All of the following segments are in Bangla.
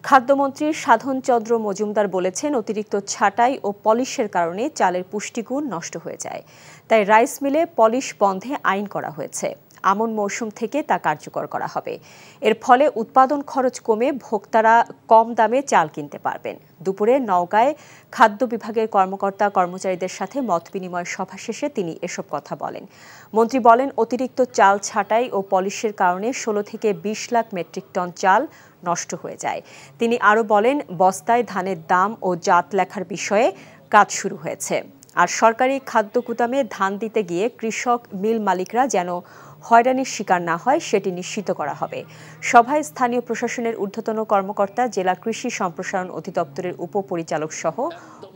খাদ্যমন্ত্রী সাধন চন্দ্র মজুমদার বলেছেন, অতিরিক্ত ছাঁটাই ও পলিশের কারণে চালের পুষ্টিগুণ নষ্ট হয়ে যায়। তাই রাইস মিলে পলিশ বন্ধে আইন করা হয়েছে। আমন মৌসুম থেকে তা কার্যকর করা হবে। এর ফলে উৎপাদন খরচ কমে ভোক্তারা কম দামে চাল কিনতে পারবেন। দুপুরে নওগাঁয় খাদ্য বিভাগের কর্মকর্তা কর্মচারীদের সাথে মতবিনিময় সভা শেষে তিনি এসব কথা বলেন। মন্ত্রী বলেন, অতিরিক্ত চাল ছাঁটাই ও পলিশের কারণে 16 থেকে 20 লাখ মেট্রিক টন চাল নষ্ট হয়ে যায়। তিনি আরও বলেন, বস্তায় ধানের দাম ও জাত লেখার বিষয়ে কাজ শুরু হয়েছে। আর সরকারি খাদ্য গুদামে ধান দিতে গিয়ে কৃষক মিল মালিকরা যেন হয়রানির শিকার না হয় সেটি নিশ্চিত করা হবে। সভায় স্থানীয় প্রশাসনের ঊর্ধ্বতন কর্মকর্তা, জেলা কৃষি সম্প্রসারণ অধিদপ্তরের উপপরিচালক সহ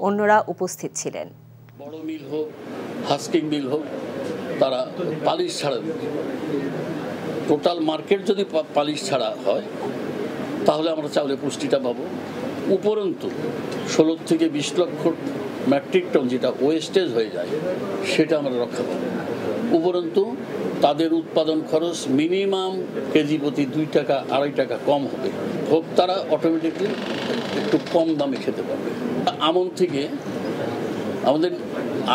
অন্যরা উপস্থিত ছিলেন। বড় মিল হোক, হাস্কিং মিল হোক, তারা পালিশ ছাড়া টোটাল মার্কেট যদি পালিশ ছাড়া হয় তাহলে আমরা চাউলের পুষ্টিটা পাবো। উপরন্তু 16 থেকে 20 লক্ষ মেট্রিক টন যেটা ওয়েস্টেজ হয়ে যায় সেটা আমরা রক্ষা পাবো। উপরন্তু তাদের উৎপাদন খরচ মিনিমাম কেজি প্রতি 2 টাকা 2.5 টাকা কম হবে। ভোক্তারা অটোমেটিকলি একটু কম দামে খেতে পারবে। আমন থেকে আমাদের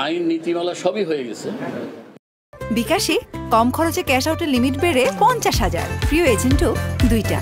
আইন নীতিমালা সবই হয়ে গেছে। বিকাশে কম খরচে ক্যাশ আউটের লিমিট বেড়ে 50,000, প্রিয় এজেন্টও 2টা।